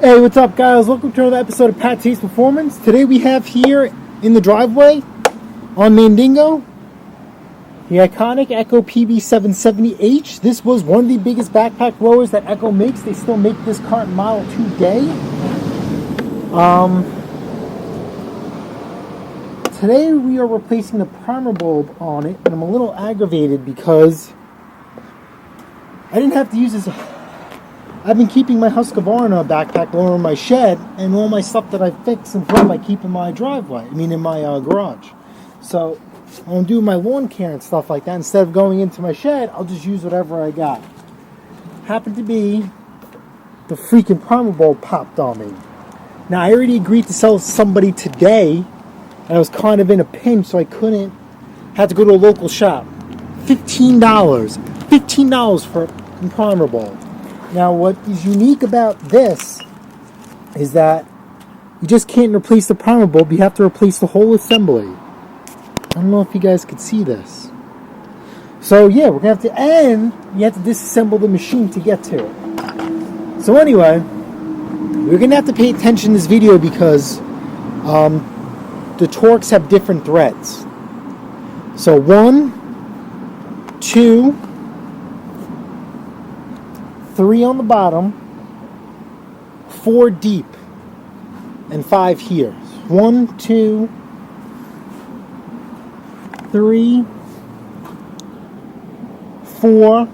Hey, what's up, guys? Welcome to another episode of PATTAY'S Performance. Today we have here in the driveway on Mandingo the iconic Echo PB770H. This was one of the biggest backpack rowers that Echo makes. They still make this current model today. Today we are replacing the primer bulb on it, and I'm a little aggravated because I didn't have to use this. I've been keeping my Husqvarna backpack lower in my shed, and all my stuff that I fix and flip I keep in my driveway. In my garage. So when I'm doing my lawn care and stuff like that, instead of going into my shed, I'll just use whatever I got. Happened to be the freaking primer bulb popped on me. Now I already agreed to sell somebody today, and I was kind of in a pinch, so I couldn't. Had to go to a local shop. $15 for a primer bulb. Now, what is unique about this is that you just can't replace the primer bulb. You have to replace the whole assembly. I don't know if you guys could see this. So, yeah, we're going to have to, and you have to disassemble the machine to get to it. So, anyway, we're going to have to pay attention to this video because the torques have different threads. So, 1, 2, 3 on the bottom, 4 deep, and 5 here. 1, 2, 3, 4,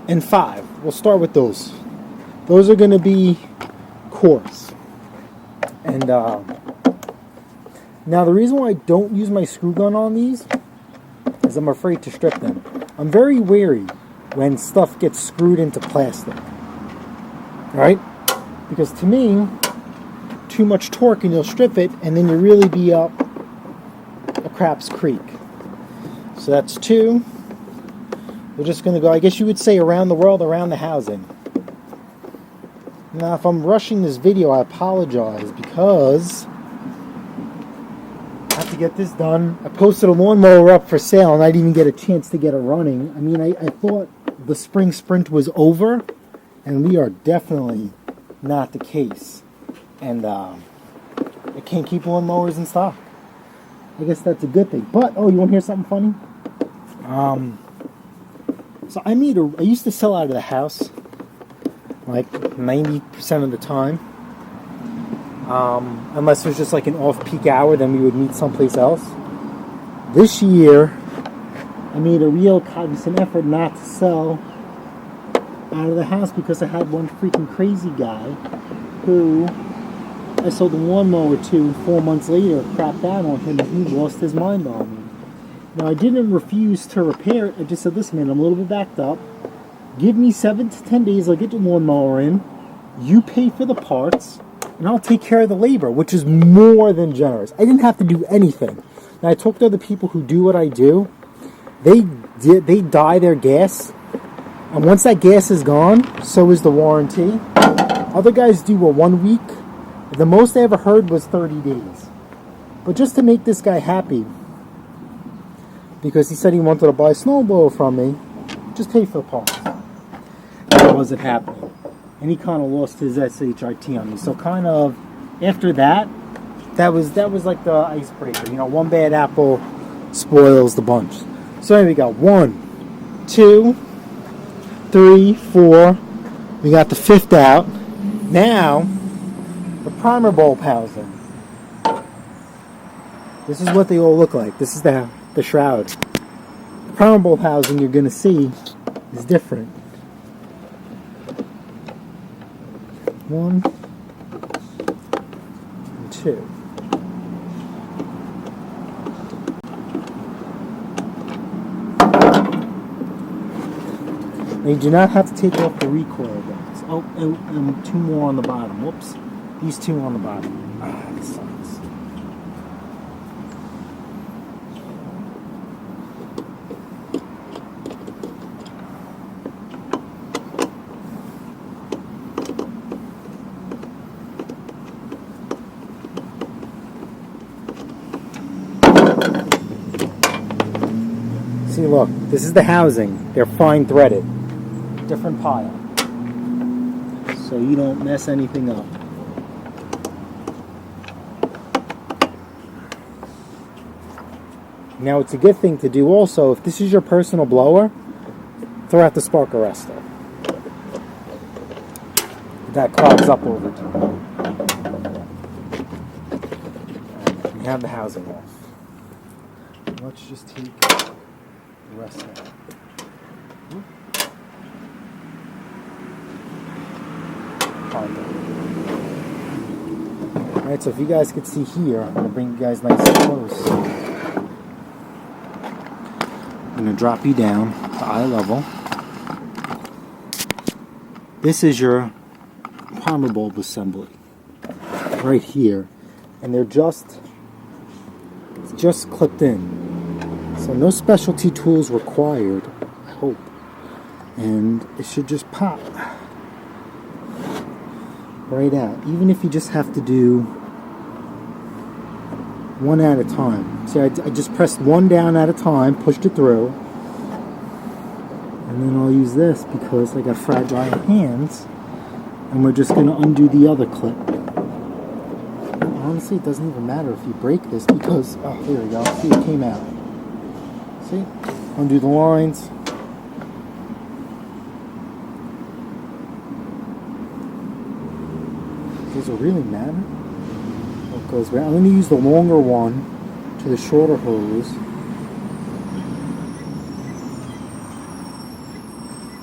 and 5. We'll start with those. Those are going to be coarse. And now the reason why I don't use my screw gun on these is I'm afraid to strip them. I'm very wary when stuff gets screwed into plastic, right? Because to me, too much torque and you'll strip it, and then you really be up a crap's creek. So that's 2. We're just going to go, I guess you would say, around the world, around the housing. Now, if I'm rushing this video, I apologize because I have to get this done. I posted a lawnmower up for sale, and I didn't even get a chance to get it running. I mean, I thought the spring sprint was over, and we are definitely not the case. And I can't keep lawnmowers in stock. I guess that's a good thing. But you want to hear something funny? So I used to sell out of the house like 90% of the time, unless there's just like an off-peak hour, then we would meet someplace else. This year I made a real cognizant effort not to sell out of the house because I had one freaking crazy guy who I sold the lawnmower to 4 months later, crapped out on him, and he lost his mind on me. Now, I didn't refuse to repair it. I just said, listen, man, I'm a little bit backed up. Give me 7 to 10 days. I'll get your lawnmower in. You pay for the parts, and I'll take care of the labor, which is more than generous. I didn't have to do anything. Now, I talked to other people who do what I do. They dye their gas, and once that gas is gone, so is the warranty. Other guys do a 1 week. The most I ever heard was 30 days. But just to make this guy happy, because he said he wanted to buy a snowblower from me, just pay for the parts. That wasn't happening. And he kind of lost his SHIT on me. So kind of after that was like the icebreaker. One bad apple spoils the bunch. So anyway, we got 1, 2, 3, 4. We got the 5th out. Now, the primer bulb housing. This is what they all look like. This is the shroud. The primer bulb housing you're going to see is different. 1 and 2. Now you do not have to take off the recoil bolts. And 2 more on the bottom. Whoops. These 2 on the bottom. This sucks. See, look, this is the housing. They're fine threaded. Different pile. So you don't mess anything up. Now, it's a good thing to do also, if this is your personal blower, throw out the spark arrestor. That clogs up over time. We have the housing off. Let's just take the rest out. Alright, so if you guys could see here, I'm going to bring you guys nice and close. I'm going to drop you down to eye level. This is your primer bulb assembly right here, and they're just clipped in, so no specialty tools required, I hope, and it should just pop right out, even if you just have to do one at a time. See, I just pressed one down at a time, pushed it through, and then I'll use this because I got fragile hands, and we're just going to undo the other clip. Honestly, it doesn't even matter if you break this because, oh, here we go. See, it came out. See? Undo the lines. Does it really matter? What goes around? I'm going to use the longer one to the shorter hose.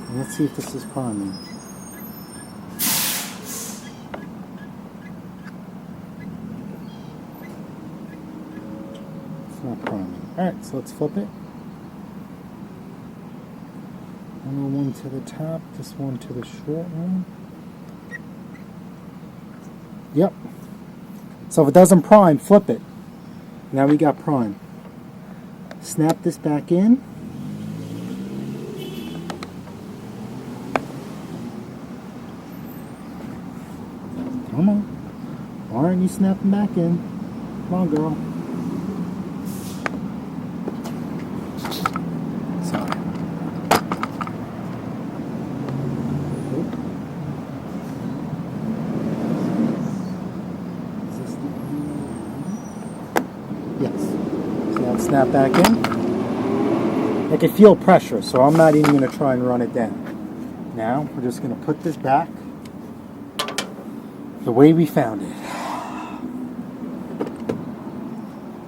And let's see if this is priming. Not priming. Alright, so let's flip it. One to the top, this one to the short one. Yep. So if it doesn't prime, flip it. Now we got prime. Snap this back in. Come on. Why aren't you snapping back in? Come on, girl. Snap back in. I can feel pressure, so I'm not even going to try and run it down. Now, we're just going to put this back the way we found it.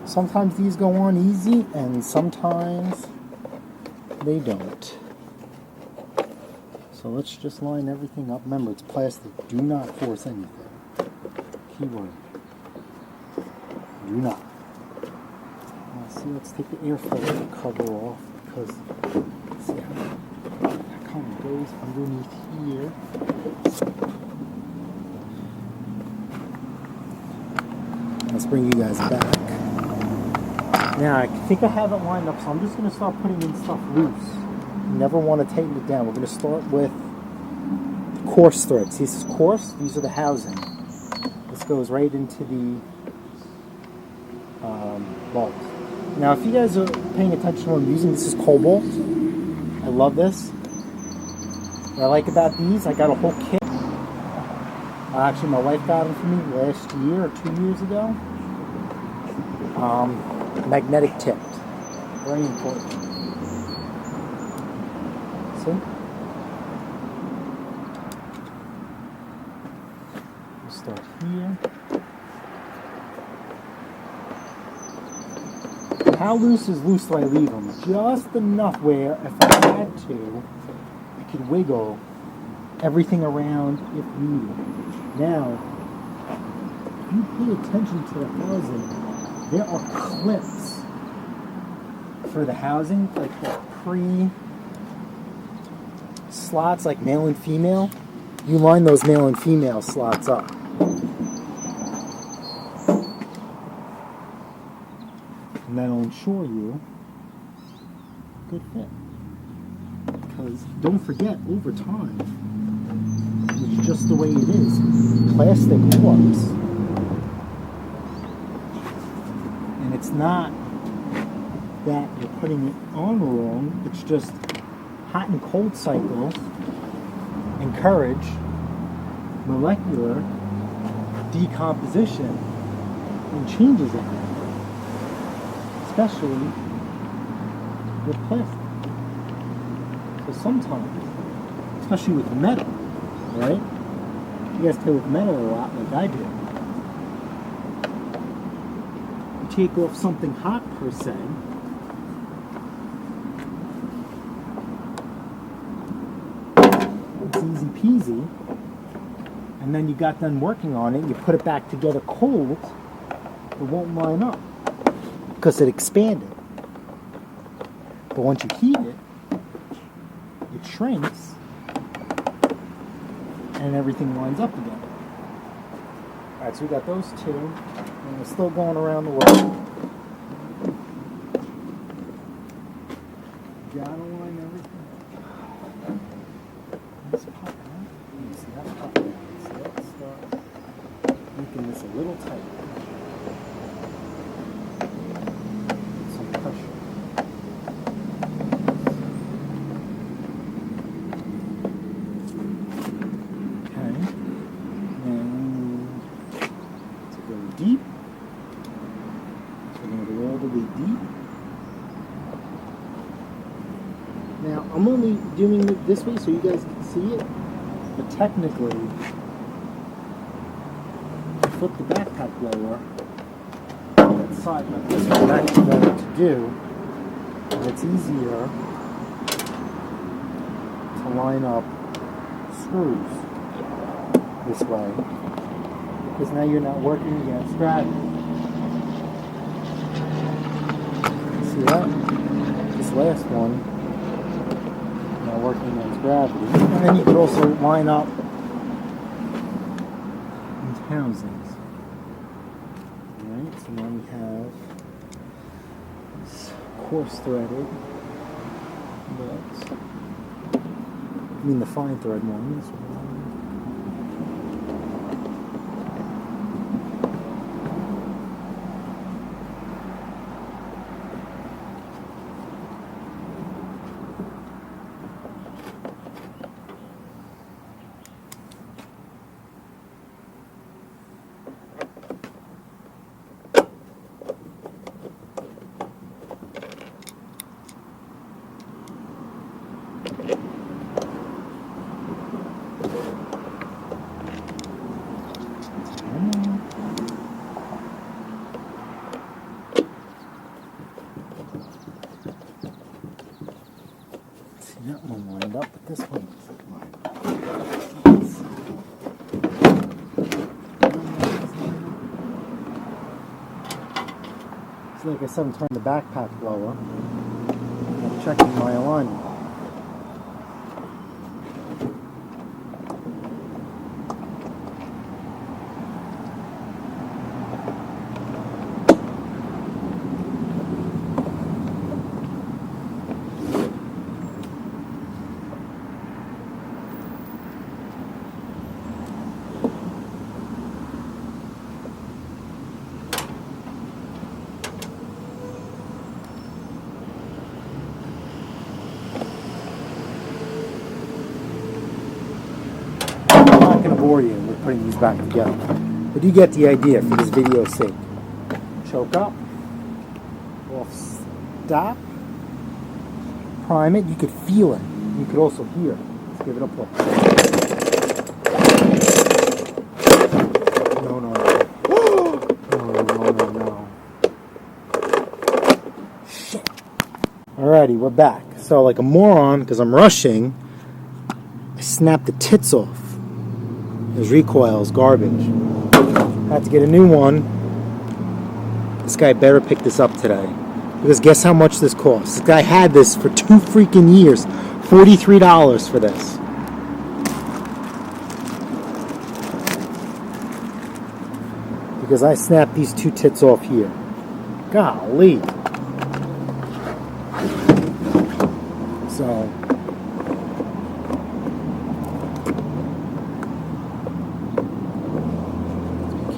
Sometimes these go on easy, and sometimes they don't. So let's just line everything up. Remember, it's plastic. Do not force anything. Keyword. Do not. See, let's take the air filter cover off because see how that kind of goes underneath here. Let's bring you guys back. Now, I think I have it lined up, so I'm just going to start putting in stuff loose. You never want to tighten it down. We're going to start with the coarse threads. This is coarse. These are the housing. This goes right into the bulbs. Now, if you guys are paying attention to what I'm using, this is cobalt. I love this. What I like about these, I got a whole kit. Actually, my wife got them for me last year or 2 years ago. Magnetic tipped. Very important. See? We'll start here. How loose is loose do I leave them? Just enough where if I had to, I could wiggle everything around if needed. Now, if you pay attention to the housing, there are clips for the housing, like the pre-slots, like male and female. You line those male and female slots up. And that'll ensure you a good fit. Because don't forget, over time, it's just the way it is. Plastic works. And it's not that you're putting it on wrong, it's just hot and cold cycles encourage molecular decomposition and changes in it. Especially with plastic. So sometimes, especially with metal, right? You guys play with metal a lot like I do. You take off something hot per se. It's easy peasy. And then you got done working on it, you put it back together cold, it won't line up because it expanded. But once you heat it, it shrinks and everything lines up again. Alright, so we got those two, and we're still going around the world. Gotta line everything. Let's pop it out. See that pop it out. So let's start making this a little tighter. Put some pressure. Okay. And to go deep. So we're going to go all the way deep. Now, I'm only doing it this way so you guys can see it, but technically, if you flip the backpack blower on that side like this, what I'm actually going to do, and it's easier to line up screws this way, because now you're not working against gravity. See that? This last one, working against gravity. And then you could also line up these housings. Alright, so now we have this coarse threaded, but I mean the fine thread one. This one. That one lined up, but this one isn't lined up. So like I said, I'm turning the backpack blower. I'm checking my alignment. Bore you with putting these back together, but you get the idea for this video's sake. Choke up, off stop, prime it. You could feel it. You could also hear it. Let's give it a pull. No, no, no. Shit. Alrighty, we're back. So like a moron, because I'm rushing, I snapped the tits off. His recoil's garbage. Had to get a new one. This guy better pick this up today. Because guess how much this costs? This guy had this for 2 freaking years. $43 for this. Because I snapped these 2 tits off here. Golly. So...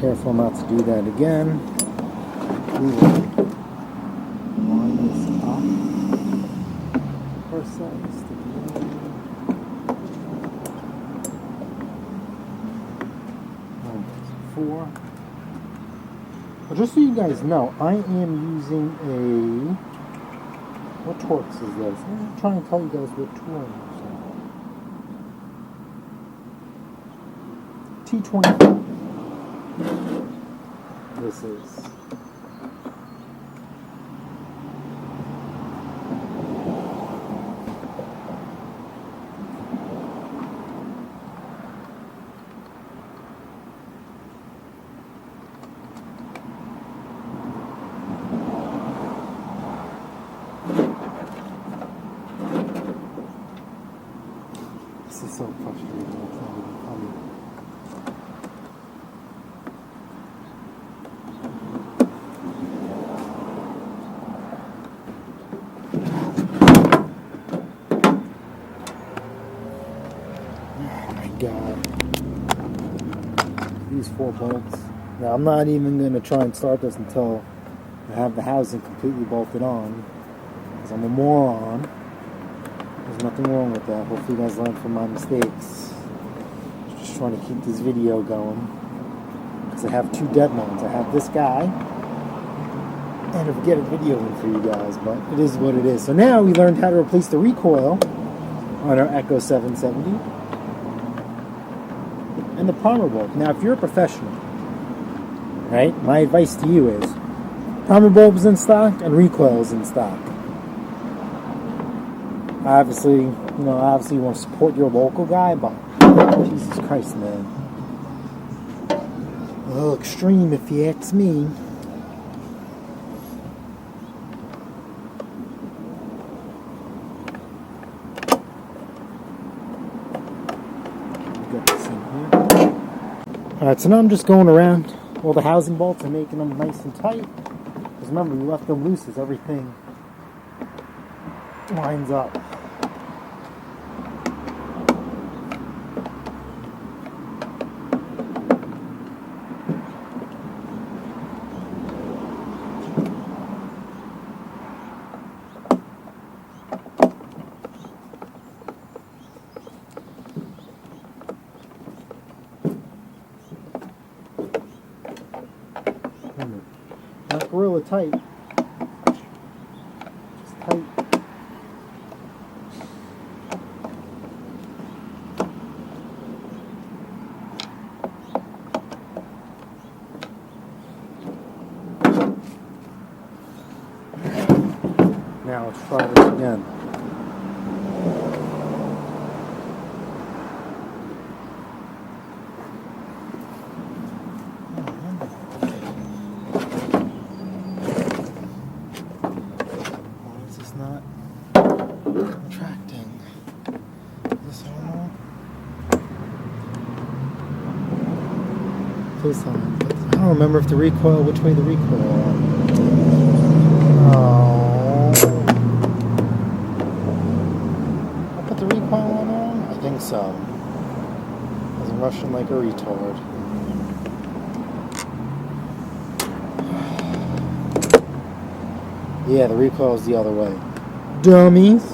careful not to do that again. We will line this up first size to the 4. Well, just so you guys know, I am using a What Torx is this? I'm trying to tell you guys what Torx. T20. This is. This is so frustrating. It's not even funny. Oh my god. These 4 bolts. Now I'm not even going to try and start this until I have the housing completely bolted on. Because I'm a moron. There's nothing wrong with that. Hopefully you guys learn from my mistakes. Just trying to keep this video going. Because I have 2 deadlines. I have this guy. And to get a video in for you guys. But it is what it is. So now we learned how to replace the recoil on our Echo 770. And the primer bulb. Now if you're a professional, right, my advice to you is primer bulb is in stock and recoil is in stock. Obviously, you want to support your local guy, but Jesus Christ, man. A little extreme if you ask me. Got this in here. Alright, so now I'm just going around all the housing bolts and making them nice and tight. Because remember, we left them loose as everything lines up. Not gorilla tight. Just tight. Now let's try this again. Not retracting. This one more. Please tell me. I don't remember if the recoil, which way the recoil on. Oh. I put the recoil on wrong? I think so. I was rushing like a retard. Yeah, the recoil is the other way. Dummies.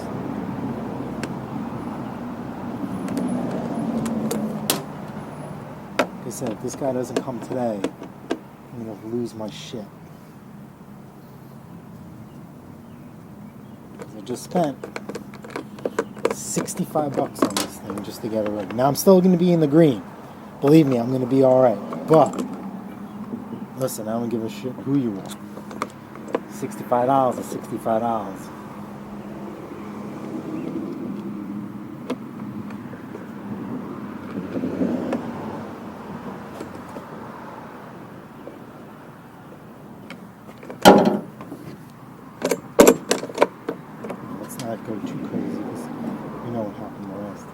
Like I said, if this guy doesn't come today, I'm going to lose my shit. Because I just spent $65 on this thing just to get it ready. Now I'm still going to be in the green. Believe me, I'm going to be alright. But, listen, I don't give a shit who you are. $65 is $65. Let's not go too crazy because you know what happened the rest.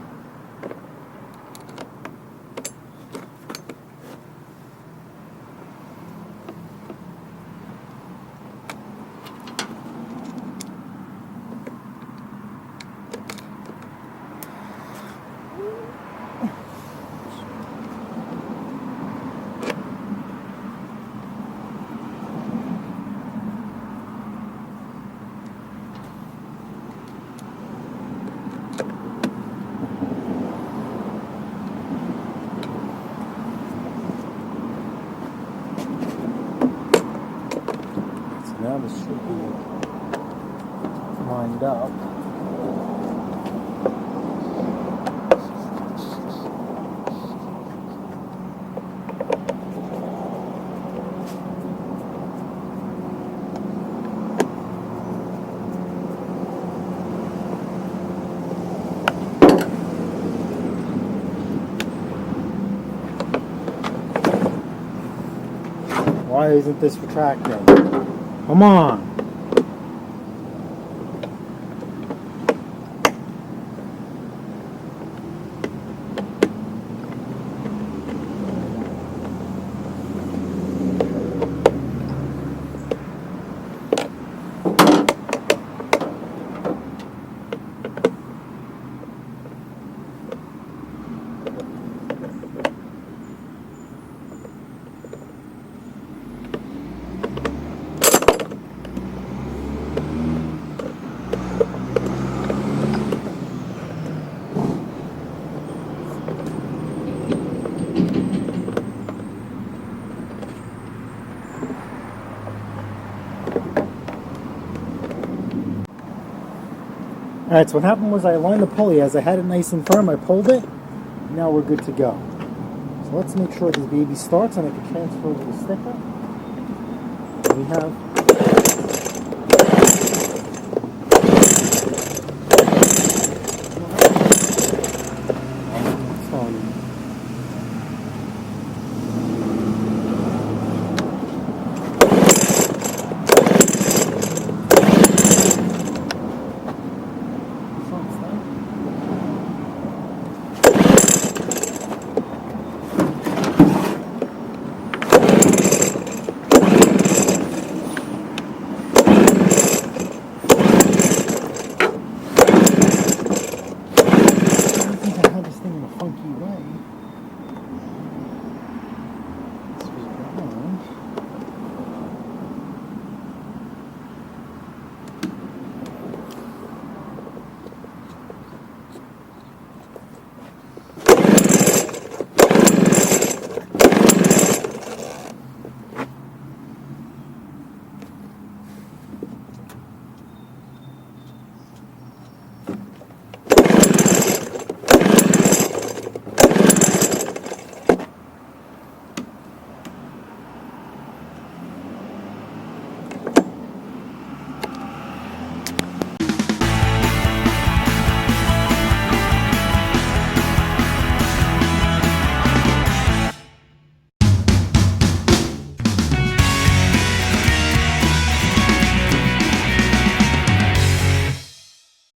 lined up. Why isn't this retracting? Come on! Alright, so what happened was I aligned the pulley. As I had it nice and firm, I pulled it. Now we're good to go. So let's make sure this baby starts and I can transfer over the sticker. We have